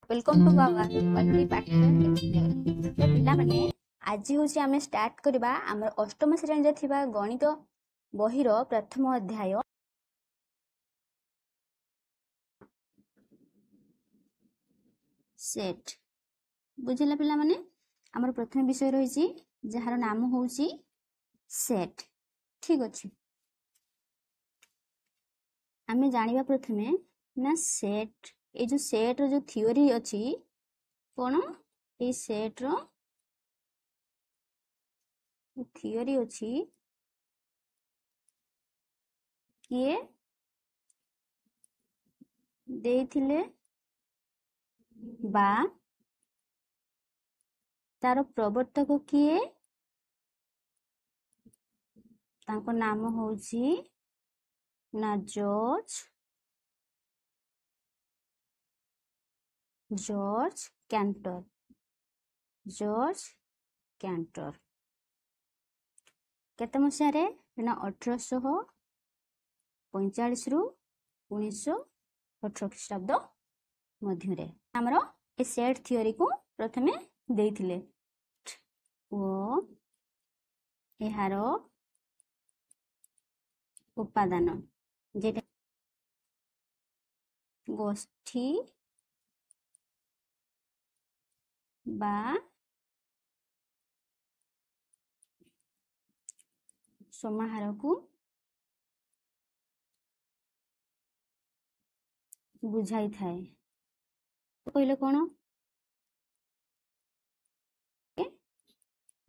Welcome to our quality pattern explain. तो पिला माने आज होची आमे स्टार्ट करबा हमर अष्टम श्रेणी जे थिबा गणित बहिर प्रथम अध्याय सेट। बुझिला पिला माने हमर प्रथम विषय रहिची जहार नाम होची सेट। ठीक अछि, आमे जानिबा प्रथमे ना सेट ए जो सेट रो जो थ्योरी अछि कोन ए सेट रो थ्योरी अछि किए देथिले बा तार प्रवर्तक किए तांको नाम होची ना जॉर्ज कैंटर। जॉर्ज कैंटर केते मसिया रे ना 1845 रु 1918 ख्रीष्टाब्द मध्य रे हमरो ए सेट थ्योरी को प्रथमे देथिले ओ एहारो उपादान जेटा गोष्ठी बा समाहार को बुझाई थाए। तो कहले कोन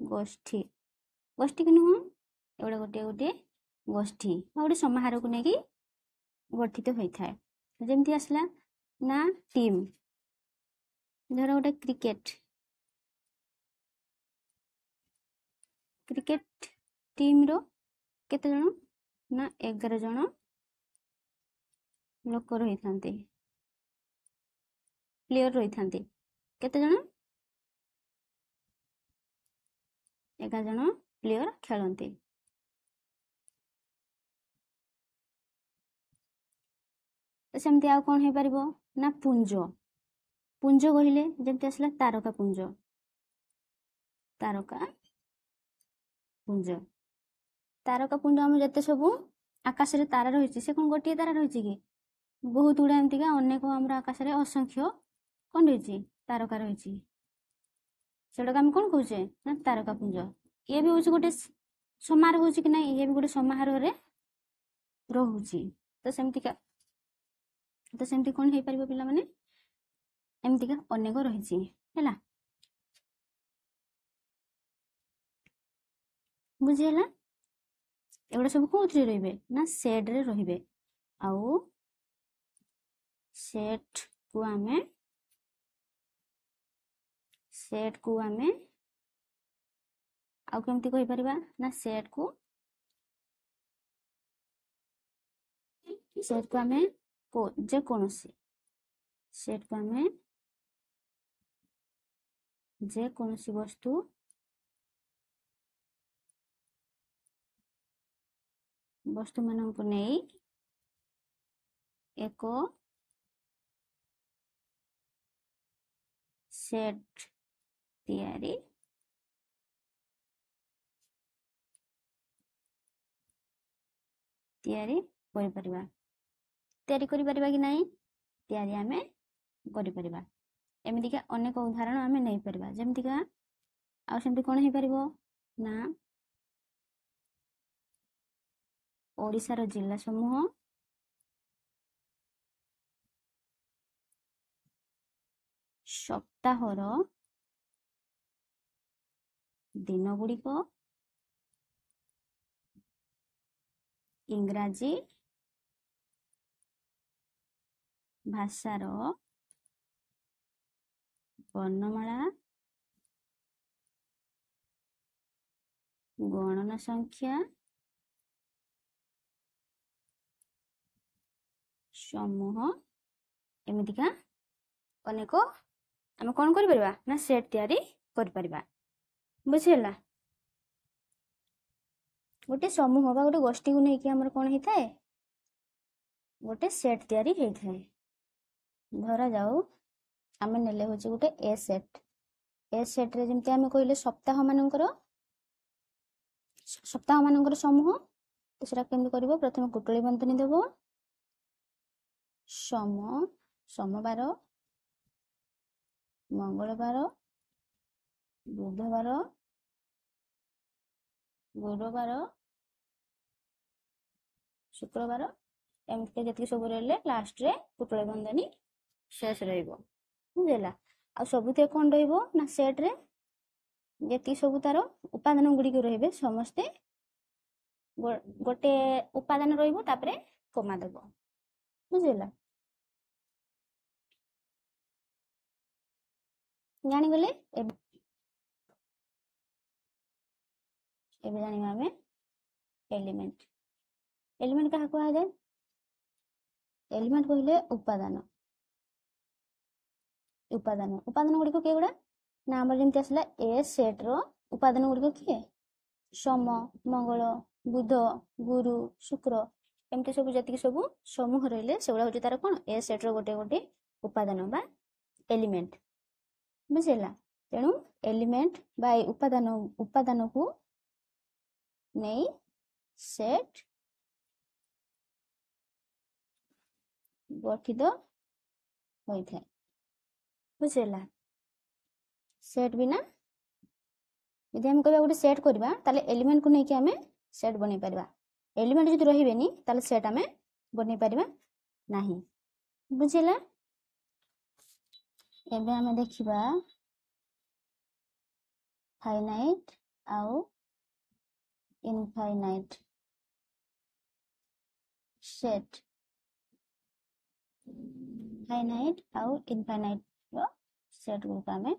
गोष्ठी गोष्ठी कि नुह एवडा गोटे गोटे गोष्ठी गोटे समाहार को नेकी गठित होई थाए। जेमती आसला ना टीम धर गोटे क्रिकेट क्रिकेट टीम रो केते जण ना 11 जण लोक रही थांते प्लेयर रही थांते केते जण 11 जण प्लेयर खेलंते। सेमती आ कोन हे परिबो ना पुंज पुंज कहिले जेमती आसला तारका पुंज तारका पुंज हम जते सबु आकाश रे तारा रहिछि से कोन गोटिए तारा रहिछि कि बहुत उडा एमती का अनेक हमरा आकाश रे असंख्य कोन रहिछि तारका रहिछि सेडा हम कोन कहूचे ना तारका पुंज। ये भी होछि गोटे समारोह होछि कि नै ये भी गोटे समारोह रे रहुछि। तो सेमती कोन हे परिबो पिला माने एमती का अनेक रहिछि हैला बुझियला एवडा सब कोथि रहिबे ना सेट रे रहिबे आउ सेट को आमे आउ केमती कहि परिबा ना सेट को आमे जे कोनोसी सेट को आमे जे कोनोसी वस्तु मानन को नै एको सेट तैयारी करि परिबा तैयारी करि परिबा कि नै तैयारी आमे करि परिबा। एमिति का अनेक उदाहरण आमे नै परिबा जेमति का आ सेमति कोन हे परिबो ना ओडिसा रो जिल्ला समूह सप्ताहर दिन गुड़िक इंग्राजी भाषार वर्णमाला गणना संख्या समूह एमिति का अनेक आमे कोन करि परिबा ना सेट तैयारी करि परिबा बुझियला। गोटे समूह बा गोटे गोष्ठी को नै कि हमर कोन हेताए गोटे सेट तैयारी हेथाए। धरा जाऊ आमे नेले होची गुटे ए सेट रे जेमती आमे कहले सप्ताह मानकर समूह तो सेटा केमती करबो प्रथम कुटुली बंधनी देबो सोमवार मंगलवार बुधवार गुरुवार शुक्रवार एमती जति सब रहिले लास्ट रे कुटुली बंधनी शेष रहइबो बुझला आ सबुते कोन रहइबो ना सेट रे जति सब तार उपादान गुडी के रहिबे समस्ते गोटे उपादान रहइबो तापरे कोमा देबो बुझला जानी गले एबे जानिबा हमें एलिमेंट कहा कहा जाए एलिमेंट कहले उपादान गुडी को के गुडा ना हमर जेमति असला ए सेट रो उपादान गुडी को के सोम मंगल बुध गुरु शुक्र एमती सब जति सब समूह रहले सेगुडा होची तार कोन ए सेट रो गोटे गोटे उपादान बा एलिमेंट बुझला तेणु एलिमेंट बा उपादान को नहीं सेट गठित होता है बुझला सेट बिना यदि हम कहबा गोटे सेट करबा ताले एलिमेंट को नेकी हमें सेट बनै परबा एलिमेंट जदि रहिबेनी ताले सेट हमें बनै परबा नाही बुझला एबे हमें देखिबा फाइनाइट आउ इनफाइनाइट सेट फाइनाइट आउ इनफाइनाइट रो सेट गुडा हमें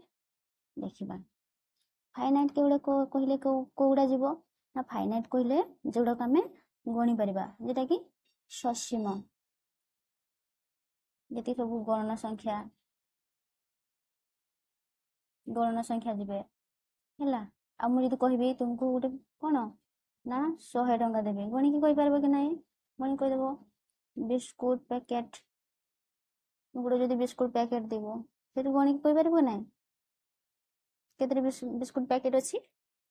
देखिबा फाइनाइट के गुडा को कहले को गुडा जीवो ना फाइनाइट कहले जोडा को हमें गणी परबा जेटा कि ससीम जति सब गणना संख्या जीवे हैला आ मु जदि कहबी तुमको गोटे कोन ना 100 टंका देबे गणी की कहि परबो कि नाही गणी कहि देबो बिस्कुट पैकेट गुडे जदि बिस्कुट पैकेट देबो फिर गणी की कहि परबो नाही केतरे बिस्कुट पैकेट अछि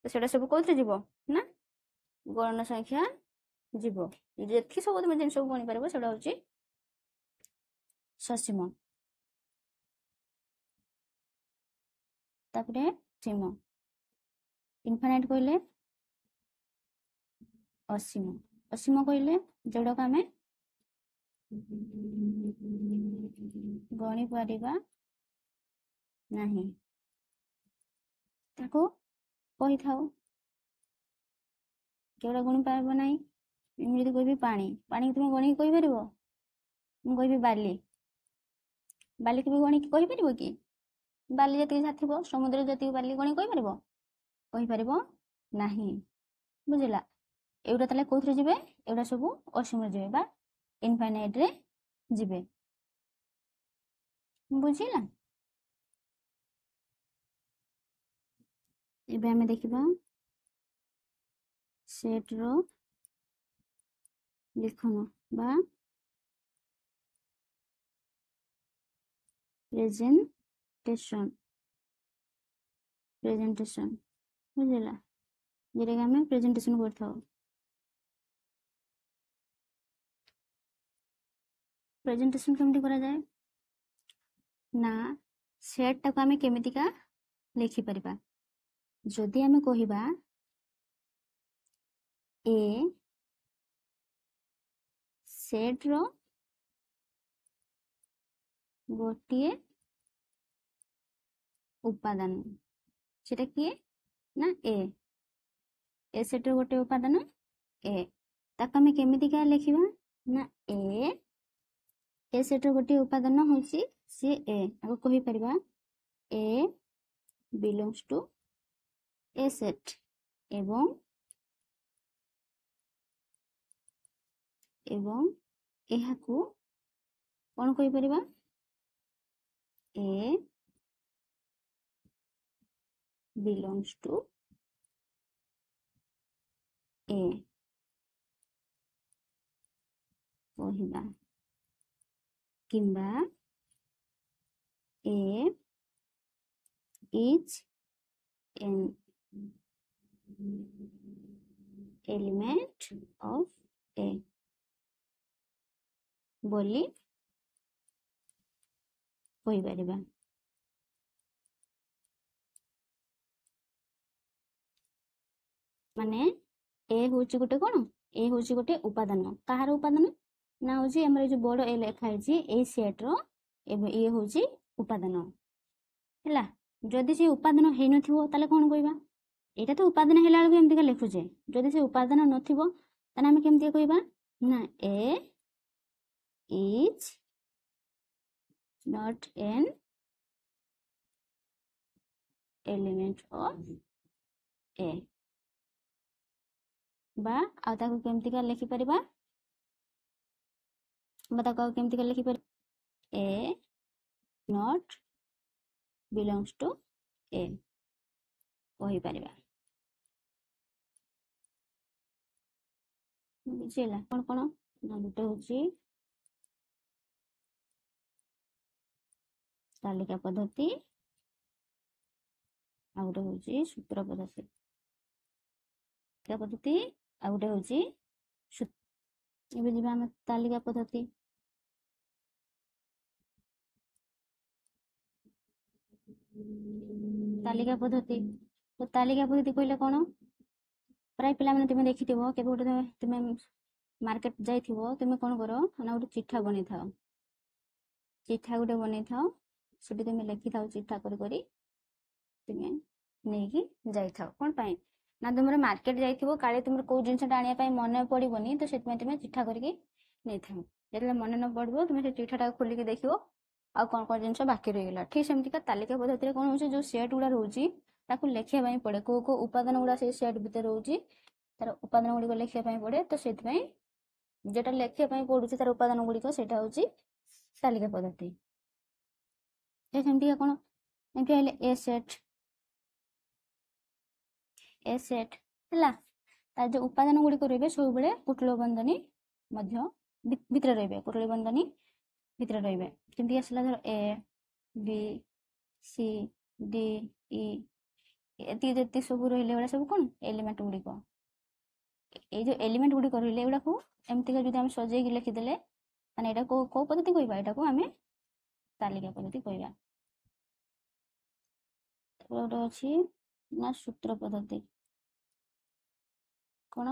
तो सेटा सब कोथि जीवो ना गणना संख्या जीवो जेथि सब तुम जिन सब गणी परबो सेटा होची ससीम तापरे सीम इनफाइनाइट कहले असीम कहले जोड़ा को हमें गणी परिबा नाही ताको कहि थाओ केवड़ा गणी पारबो नाही मु जदि कहबी पानी तुम गणी कहि परबो मु कहबी बाली के भी गणी कहि परबो कि बाली जति साथिबो समुद्र जति बाली गणी कहि परबो नाही बुझला एउडा तले कोथरे जिबे एउडा सब असीम जिबे बा इनफाइनाइट रे जिबे बुझिला एबे हमें देखिबा सेट रो लिखन बा प्रेजेंटेशन बुझला जेरे के हमें प्रेजेंटेशन करथाओ प्रेजेंटेशन केमती करा जाए ना सेट टाको हमें केमितिका लिखि परिबा जदि हमें कहिबा ए सेट रो गोटिए उपादान सेटा किए ना ए सेट रो गोटे उपादान ए ताको हमें केमितिका लिखिबा ना ए सेट रो गोटे उपादान होची से ए आको कहि परिबा ए बिलोंग्स टू ए सेट एवं एहाकू कौन कहि परिबा ए बिलोंग्स टू ए कहिबा किंबा A is an element of A ବୋଲି କହିପାରିବା। ମାନେ A ହେଉଛି ଗୋଟେ କ'ଣ? A ହେଉଛି ଗୋଟେ ଉପାଦାନ। କାହାର ଉପାଦାନ? ନା ହେଉଛି ଆମର ଏ ଯେଉଁ ବଡ଼ ଏ ଲେଖା ହେଇଛି ଏଇ ସେଟ୍ର ଇଏ ହେଉଛି ଉପାଦାନ ହେଲା। ଯଦି ସେ ଉପାଦାନ ହେଇନଥିବ ତାହେଲେ କ'ଣ କହିବା? ଏଇଟା ତ ଉପାଦାନ ହେଲା ବେଳକୁ ଏମିତିକା ଲେଖୁଛେ। ଯଦି ସେ ଉପାଦାନ ନଥିବ ତାହେଲେ ଆମେ କେମିତି କହିବା? ନା A is not an element of A বা ଆଉ ତାକୁ କେମିତିକା ଲେଖିପାରିବା? বা ତାକୁ ଆଉ କେମିତିକା ଲେଖିପାରିବା? A not belongs to A କହିପାରିବା। ବୁଝିଲା? କ'ଣ କ'ଣ? ନା ଗୋଟେ ହେଉଛି ତାଲିକା ପଦ୍ଧତି, ଆଉ ଗୋଟେ ହେଉଛି ସୂତ୍ର ପଦ୍ଧତି। ତାଲିକା ପଦ୍ଧତି ଆଉ ଗୋଟେ ହେଉଛି ଏବେ ଯିବା ଆମେ ତାଲିକା ପଦ୍ଧତି। ତାଲିକା ପଦ୍ଧତି ତ ତାଲିକା ପଦ୍ଧତି କହିଲେ କ'ଣ? ପ୍ରାୟ ପିଲାମାନେ ତୁମେ ଦେଖିଥିବ କେବେ ଗୋଟେ ତୁମେ ମାର୍କେଟ ଯାଇଥିବ, ତୁମେ କ'ଣ କର ନା ଗୋଟେ ଚିଠା ବନେଇଥାଅ। ଚିଠା ଗୋଟେ ବନେଇଥାଅ, ସେଠି ତୁମେ ଲେଖିଥାଉ ଚିଠା କରି କରି ତୁମେ ନେଇକି ଯାଇଥାଉ। କ'ଣ ପାଇଁ? ନା ତୁମର ମାର୍କେଟ ଯାଇଥିବ, କାଳେ ତୁମର କେଉଁ ଜିନିଷଟା ଆଣିବା ପାଇଁ ମନେ ପଡ଼ିବନି, ତ ସେଥିପାଇଁ ତୁମେ ଚିଠା କରିକି ନେଇଥାଉ। ଯେତେବେଳେ ମନେ ନ ପଡ଼ିବ ତୁମେ ସେ ଚିଠାଟାକୁ ଖୋଲିକି ଦେଖିବ ଆଉ କ'ଣ କ'ଣ ଜିନିଷ ବାକି ରହିଗଲା। ଠିକ୍ ସେମିତିକା ତାଲିକା ପଦ୍ଧତିରେ କ'ଣ ହେଉଛି, ଯେଉଁ ସେଟ୍ ଗୁଡ଼ା ରହୁଛି ତାକୁ ଲେଖିବା ପାଇଁ ପଡ଼େ। କେଉଁ କେଉଁ ଉପାଦାନ ଗୁଡ଼ା ସେଇ ସେଟ୍ ଭିତରେ ରହୁଛି, ତାର ଉପାଦାନ ଗୁଡ଼ିକ ଲେଖିବା ପାଇଁ ପଡ଼େ। ତ ସେଥିପାଇଁ যেটা লেখিବା ପାଇଁ ପଡୁଛି ତାର ଉପାଦାନ ଗୁଡ଼ିକ ସେଇଟା ହେଉଛି ତାଲିକା ପଦ୍ଧତି। ସେମିତିକା କ'ଣ? ଏମିତି ହେଲେ ଏ ସେଟ୍ ହେଲା। ତାର ଯେଉଁ ଉପାଦାନ ଗୁଡ଼ିକ ରହିବେ ସବୁବେଳେ କୁଟୁଳ ବନ୍ଧନୀ ମଧ୍ୟ ଭିତରେ ରହିବେ। କୁଟୁଳ ବନ୍ଧନୀ ଭିତରେ ରହିବେ। ଯେମିତି ଆସିଲା ଧର A B C D E ଏତିକି ଯେତିକି ସବୁ ରହିଲେ ଏଗୁଡ଼ା ସବୁ କ'ଣ? ଏଲିମେଣ୍ଟ ଗୁଡ଼ିକ। এই ଯେଉଁ ଏଲିମେଣ୍ଟ ଗୁଡ଼ିକ ରହିଲେ ଏଗୁଡ଼ାକୁ ଏମିତିକା ଯଦି ଆମେ ସଜେଇକି ଲେଖିଦେଲେ ତାହେଲେ ଏଇଟା କେଉଁ ପଦ୍ଧତି କହିବା? ଏଇଟାକୁ ଆମେ ତାଲିକା ପଦ୍ଧତି କହିବା। ଗୋଟେ ଅଛି ନା ସୂତ୍ର ପଦ୍ଧତି। କ'ଣ?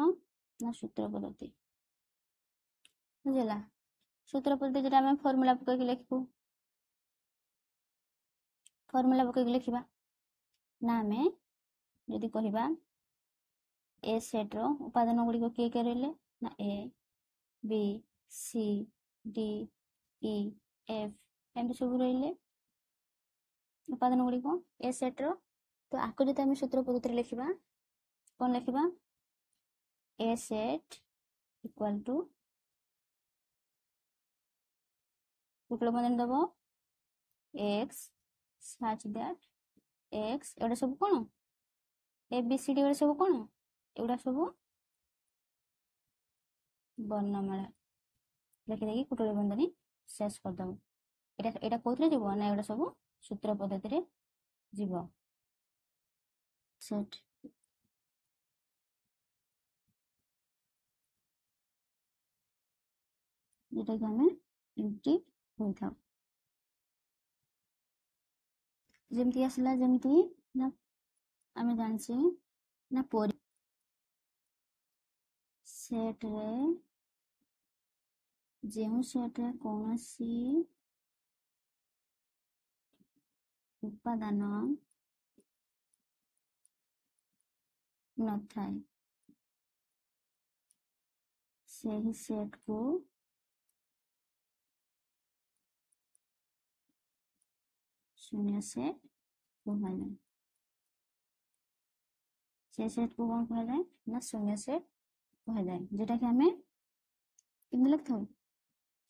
ନା ସୂତ୍ର ପଦ୍ଧତି। ବୁଝିଲା? ସୂତ୍ର ପଦ୍ଧତି ଯେଟା ଆମେ ଫର୍ମୁଲା ପକେଇକି ଲେଖିବୁ। ଫର୍ମୁଲା ପକେଇକି ଲେଖିବା ନା ଆମେ ଯଦି କହିବା ଏ ସେଟ୍ର ଉପାଦାନ ଗୁଡ଼ିକ କିଏ କିଏ ରହିଲେ? ନା A B C D E F ଏମିତି ସବୁ ରହିଲେ ଉପାଦାନ ଗୁଡ଼ିକ ଏ ସେଟ୍ର। ତ ଆକୁ ଯଦି ଆମେ ସୂତ୍ର ପଦ୍ଧତିରେ ଲେଖିବା, କ'ଣ ଲେଖିବା? A set equal to କୁଟୁଳ ବନ୍ଧନୀ Dev X such that X ଏଗୁଡ଼ା ସବୁ କ'ଣ? A B C D ଏଗୁଡ଼ା ସବୁ କ'ଣ? ଏଗୁଡ଼ା ସବୁ ବର୍ଣ୍ଣମାଳା ଲେଖିଦେଇକି କୁଟୁଳ ବନ୍ଧନୀ ଶେଷ କରିଦେବ। ଏଇଟା କେଉଁଥିରେ ଯିବ? ନା ଏଗୁଡ଼ା ସବୁ ସୂତ୍ର ପଦ୍ଧତିରେ ଯିବ। ସେଟ୍ যেটাকে ଆମେ ଏମିତି କହିଥାଉ। ଯେମିତି ଆସିଲା, ଯେମିତି ନା ଆମେ ଜାଣିଛେ ନା ସେଟ୍ରେ ଯେଉଁ ସେଟ୍ରେ କୌଣସି ଉପାଦାନ ନଥାଏ ସେହି ସେଟ୍କୁ ଶୂନ୍ୟ ସେଟ୍ କୁହାଯାଏ। ସେ ସେଟ୍କୁ କ'ଣ କୁହାଯାଏ? ନା ଶୂନ୍ୟ ସେଟ୍ କୁହାଯାଏ। যেটাকে ଆମେ କେମିତି ଲେଖିଥାଉ?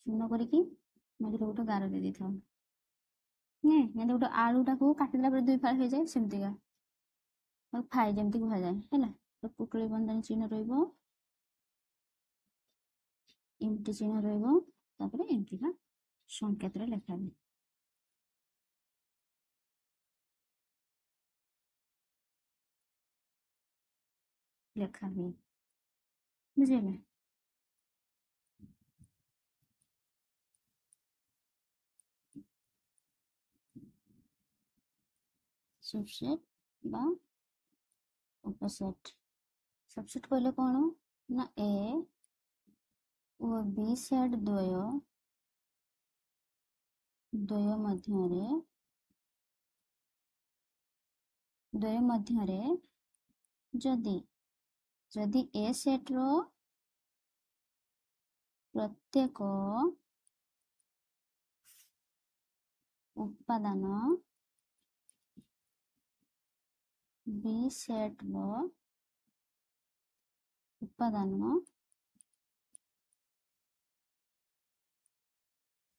ଶୂନ୍ୟ କରିକି ମଝିରେ ଗୋଟେ ଗାର ଦେଇ ଦେଇଥାଉ। ଯେମିତି ଗୋଟେ ଆଳୁଟାକୁ କାଟିଦେଲା ପରେ ଦୁଇ ଫାଳ ହେଇଯାଏ, ସେମିତିକା ଫାଇ ଯେମିତି କୁହାଯାଏ ହେଲା। ତ କୁଟୁଳି ବନ୍ଧନୀ ଚିହ୍ନ ରହିବ, ଏମିତି ଚିହ୍ନ ରହିବ, ତାପରେ ଏମିତିକା ସଂକେତରେ ଲେଖାଯାଏ। ଲେଖା ହୁଏ। ବୁଝିଲେ? सबसेट बा उपसेट। सबसेट कहले कौन ना ए ओ बी सेट द्वय मध्यरे जदि ए सेट रो प्रत्येक उपादान बी सेट रो उपादान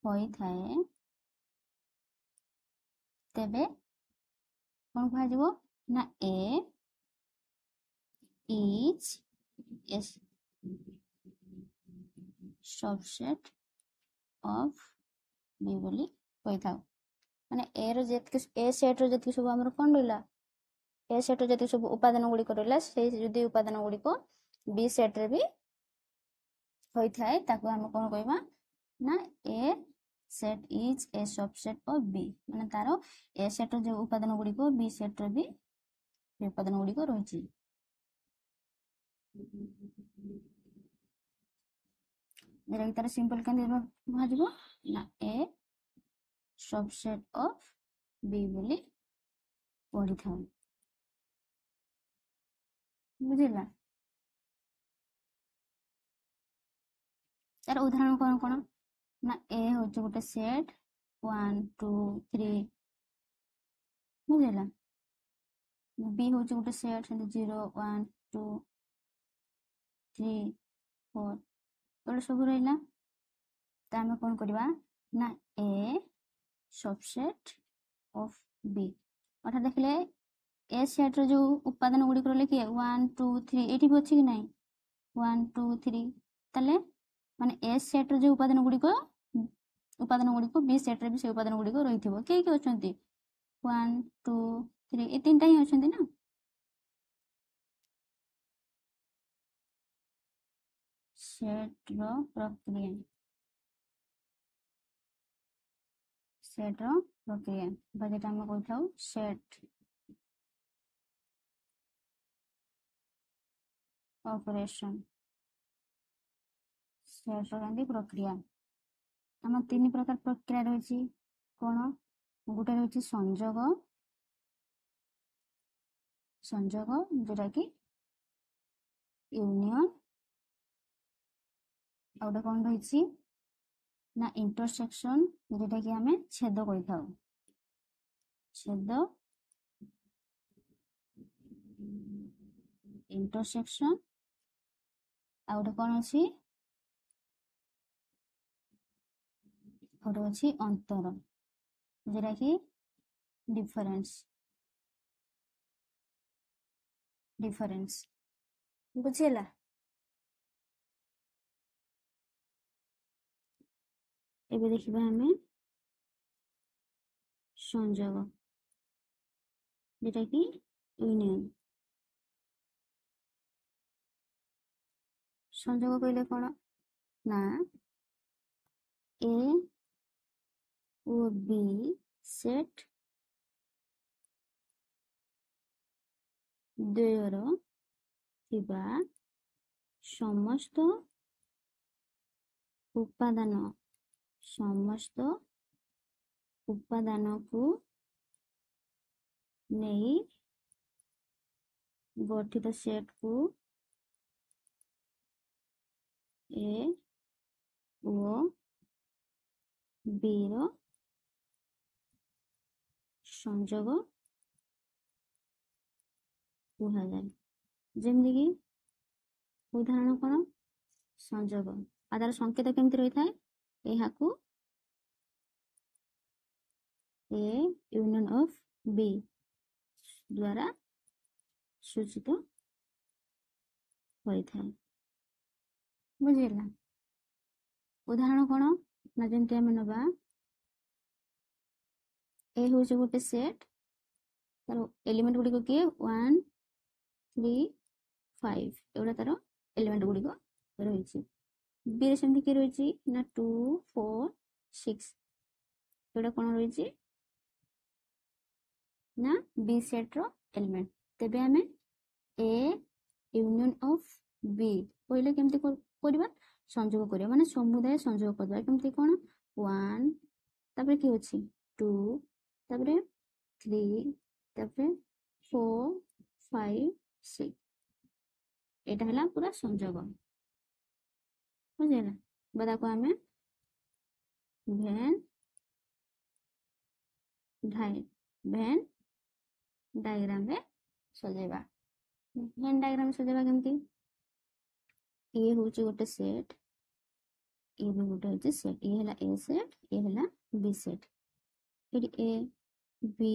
होई थाए तेबे कौन कह ना A is a subset of B बोली कही था। माने ए रो जेतके ए सेट रो जेतके सब हमर कोन रहला ए सेट रो जेतके सब उपादान गुडी रहला से जदि उपादान गुडी को बी सेट रे भी होई थाए ताको हम कोन कहबा ना A set is a subset of B. माने तारो ए सेट रो जो उपादान गुडी को बी सेट रे भी उपादान गुडी को रहिछि। जेरा कि तार सिंपल केन भाजबो ना ए सबसेट ऑफ बी बोली पढ़ी था। बुझिला? तार उदाहरण कौन कौन ना ए होचे गोटे सेट 1 2 3 बुझिला? बी होचे गोटे सेट 0 1 2 3 4 तो सब रहा। तो आम कौन करवा ना ए सबसेट ऑफ बी अर्थात देखले ए सेट रो जो उपादान गुडी करले कि 1 2 3 एठी भी अछि कि नाही 1 2 3 तले माने ए सेट रो जो उपादान गुडी को बी सेट रे भी से उपादान गुडी को रहिथिबो के अछंती 1 2 3 ए तीनटा ही अछंती ना। सेट रो प्रक्रिया बजेटा हम कहि थाउ सेट ऑपरेशन सेट रो प्रक्रिया हम तीन प्रकार प्रक्रिया रही कौन गोटे रही संजोग जोटा कि यूनियन आउटे कौन रही ना इंटरसेक्शन जोटा कि आमे छेद कहि थाउ छेद इंटरसेक्शन आउटे कौन अछि अंतर जोटा कि डिफरेंस बुझेला। एबे देखिबा हमें संजोग जेटा कि यूनियन संजोग कहले कौन ना ए ओ बी सेट द्वयर थिबा समस्त उपादान को नहीं गठित सेट को ए ओ बी रो संजोग कहा जाए। जेमती कि उदाहरण कौन संजोग आधार संकेत केमती रही था यहाँ को ए यूनियन ऑफ बी द्वारा सूचित होता है। बुझेला? उदाहरण कौन ना जमती आम नवा ए हूँ गोटे सेट तार एलिमेंट गुड़ी किए 1 3 5 एगुड़ा तार एलिमेंट गुड़िक रही। बी रे सेमती किए रही ना 2 4 6 एगुड़ा कौन रही ना बी सेट रो एलिमेंट। तेबे आमे ए यूनियन ऑफ बी कहले केमती करबा संयोग करिया माने समुदाय संयोग करबा केमती कोन 1 तापर की अछि 2 तापर 3 तापर 4 5 6 एटा हला पूरा संयोग बुझेला। बदा को आमे भेन डायग्राम रे सजेबा। भेन डायग्राम सजेबा केमती ये होची गोटे सेट ये भी गोटे होची सेट ये हला ए सेट ये हला बी सेट फिर A B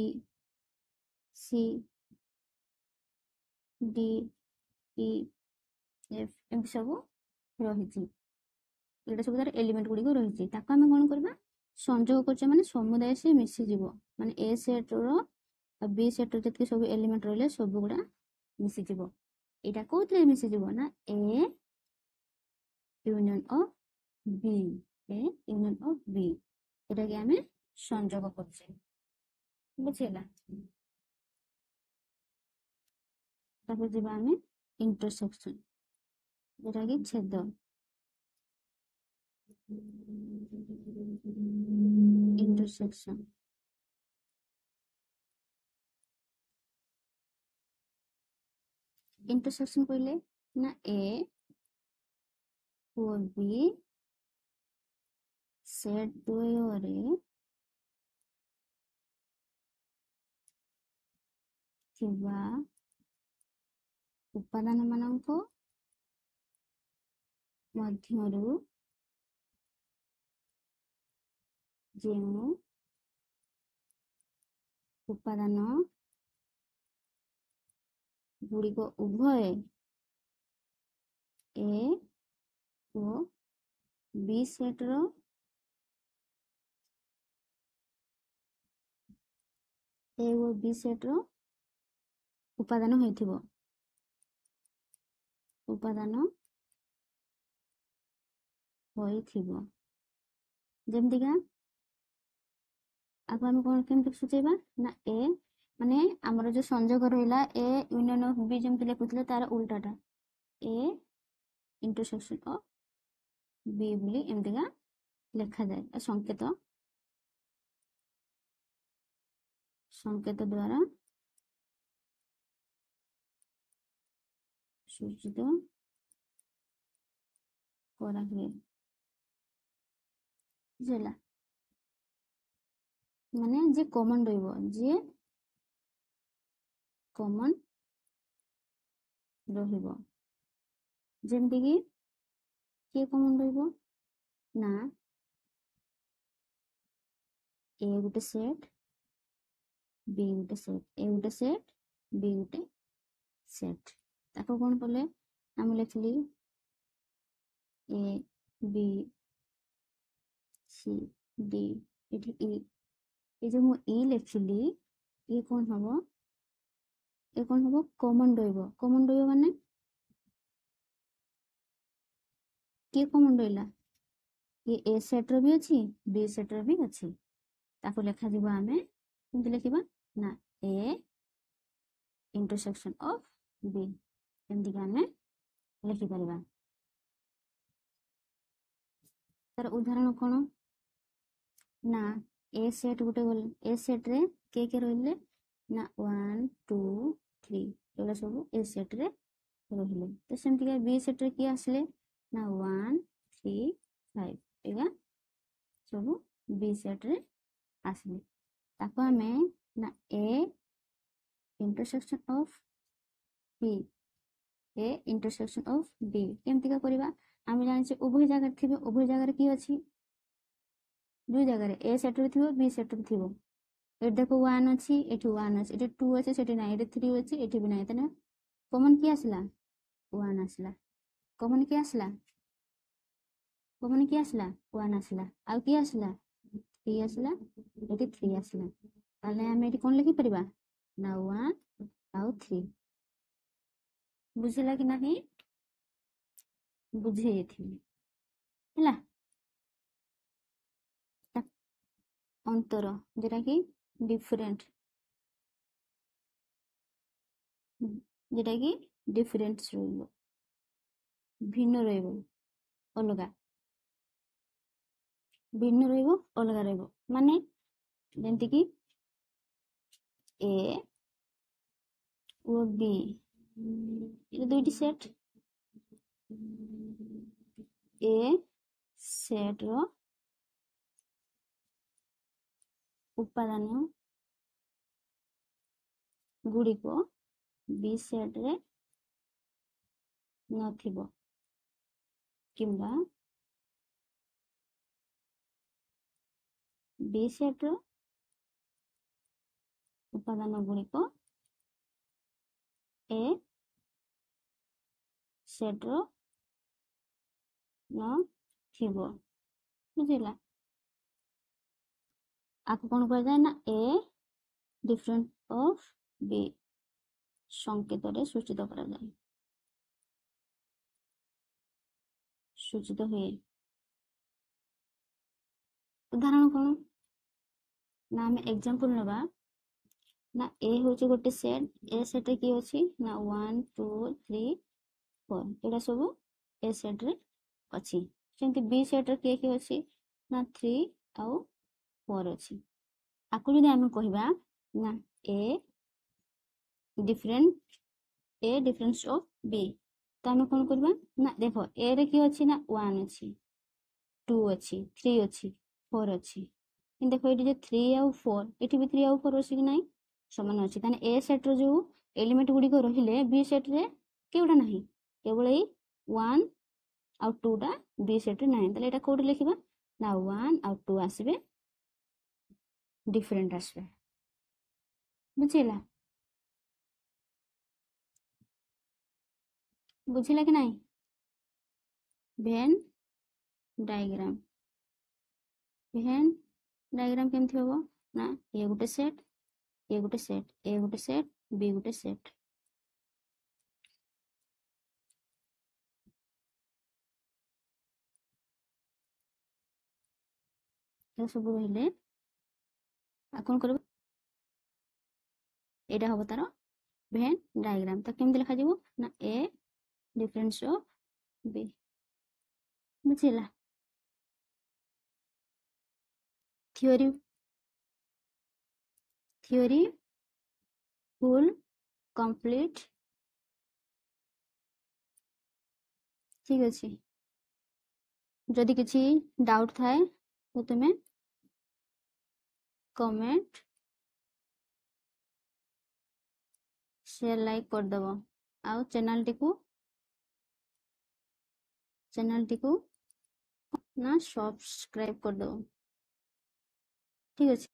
C D E F M सब रही एटा सब तार एलिमेंट गुड़ी रही ताको आमे कोन करबा संयोग करछे माने समुदाय से मिसी जीवो माने ए सेट रो आ बी सेट रो जति सब एलिमेंट रहले सब गुडा मिसी जीवो। एटा कोथले मिसी जीवो ना A union of B A union of B एटा के आमे संयोग करछे बुझिला। तापर जेबा आमे इंटरसेक्शन जेटा कि छेद इंटरसेक्शन इंटरसेक्शन कहले ना ए और बी सेट द्वୟରେ ଥିବା ଉପାଦାନ ମାନଙ୍କ ମଧ୍ୟରୁ ଯେଉଁ ଉପାଦାନ ଗୁଡ଼ିକ ଉଭୟ ଏ ଓ बी सेट रो ए ओ बी सेट रो उपादान होइथिबो उपादान होइथिबो जेमति का आको हम कोन केमति सुचेबा ना ए माने हमर जो संयोग रहिला ए यूनियन ऑफ बी जेमति लेखुतले तार उल्टाटा ए इंटरसेक्शन ऑफ बी बोली एमति का लिखा जाए संकेत संकेत द्वारा सूचित करा हुए बुझला माने जे कॉमन रहइबो जे कॉमन रहिबो जेमति कि के कॉमन रहिबो ना ए गुटे सेट बी गुटे सेट ए गुटे सेट बी गुटे सेट ताको कोन पले हम लिखली ए बी सी डी एठी ई ए जो मु ई लिखली ये कौन हबो ए कौन हबो कॉमन रहिबो माने के कॉमन रहिला ये ए सेट रो भी अछि बी सेट रो भी अछि ताको लेखा दिबो आमे केमति लिखिबा ना ए इंटरसेक्शन ऑफ बी केमति का आमे लिखि परिबा। तार उदाहरण कोन ना ए सेट गुटे बोल ए सेट रे के रहिले ना 1 2 3 एला सब ए सेट रे रहिले तो सेमति का बी सेट रे के आसले ना 1 3 5 एगा सब बी सेट रे आसले ताको हमें ना A intersection of B A intersection of B केमति का करबा आमे जानि छै उभय जगह थिबे उभय जगह रे की अछि दुई जगह रे ए सेट रे थिबो बी सेट रे थिबो ए देखो 1 अछि एठी 1 अछि एठी 2 अछि सेठी नाही एठी 3 अछि एठी भी नाही तने कॉमन की आसला 1 आसला कॉमन की आसला 1 आसला आ की आसला 3 आसला एठी 3 आसला ताले हम एठी कोन लिखि परिबा ना 1 आउ 3 ବୁଝିଲା କି ନାହିଁ ବୁଝେଇଥିବି ହେଲା। ଅନ୍ତର যেটা কি ডিফরেন্ট, যেটা কি ডিফরেন্স ରହିବ, ଭିନ୍ନ ରହିବ, ଅଲଗା, ଭିନ୍ନ ରହିବ ଅଲଗା ରହିବ। ମାନେ ଯେମିତିକି ଏ ଓ ବି ଏ ଦୁଇଟି ସେଟ୍, ଏ ସେଟ୍ର ଉପାଦାନ ଗୁଡ଼ିକ ବି ସେଟ୍ରେ ନଥିବ କିମ୍ବା ବି ସେଟ୍ର ଉପାଦାନ ଗୁଡ଼ିକ ଏ ସେଟ୍ର ନଥିବ। ବୁଝିଲା? ଆକୁ କ'ଣ କୁହାଯାଏ ନା ଏ ଡିଫରେଣ୍ଟ ଅଫ୍ ବି ସଂକେତରେ ସୂଚିତ କରାଯାଏ, ସୂଚିତ ହୁଏ। ଉଦାହରଣ କ'ଣ ନା ଆମେ ଏକ୍ସାମ୍ପଲ ନେବା ନା ଏ ହେଉଛି ଗୋଟେ ସେଟ୍, ଏ ସେଟ୍ରେ କିଏ ଅଛି ନା 1 2 3 4 ଏଗୁଡ଼ା ସବୁ ଏ ସେଟ୍ରେ ଅଛି। ସେମିତି ବି ସେଟ୍ରେ କିଏ କିଏ ଅଛି ନା 3 ଆଉ 4 ଅଛି। ଆକୁ ଯଦି ଆମେ କହିବା ନା ଏ ଡିଫରେନ୍ସ ଅଫ୍ ବି, ତ ଆମେ କ'ଣ କରିବା ନା ଦେଖ ଏ ରେ କିଏ ଅଛି ନା 1 ଅଛି, 2 ଅଛି, 3 ଅଛି, 4 ଅଛି। କିନ୍ତୁ ଦେଖ ଏଠି ଯେ 3 ଆଉ 4, ଏଠି ବି 3 ଆଉ 4 ଅଛି କି ନାହିଁ, ସମାନ ଅଛି। ତାହେଲେ ଏ ସେଟ୍ର ଯେଉଁ ଏଲିମେଣ୍ଟ ଗୁଡ଼ିକ ରହିଲେ ବି ସେଟ୍ରେ କେଉଁଟା ନାହିଁ, କେବଳ ଏଇ 1 ଆଉ 2ଟା ବି ସେଟ୍ରେ ନାହିଁ। ତାହେଲେ ଏଇଟା କେଉଁଠି ଲେଖିବା ନା 1 ଆଉ 2 ଆସିବେ ডিফরেন্ট আসবে। বুঝিলা? বুঝিলা কি নাই? ভেন ডায়াগ্রাম, ভেন ডায়াগ্রাম কেমতি হবো না এ গোটে সেট, এ গোটে সেট, এ গোটে সেট, বি গোটে সেট। ଏ ସବୁ ରହିଲେ ଆଉ କ'ଣ କରିବ, ଏଇଟା ହବ ତାର ଭେନ୍ ଡାୟାଗ୍ରାମ। ତ କେମିତି ଲେଖାଯିବ ନା ଏ ଡିଫରେନ୍ସ ଅଫ୍ ବି। ବୁଝିଲା? Theory full complete. ঠিক ଅଛି, ଯଦି କିଛି ଡାଉଟ୍ ଥାଏ ତ ତୁମେ କମେଣ୍ଟ ସେୟାର ଲାଇକ୍ କରିଦେବ ଆଉ ଚ୍ୟାନେଲଟିକୁ ନା ସବସ୍କ୍ରାଇବ୍ କରିଦେବ। ଠିକ୍ ଅଛି।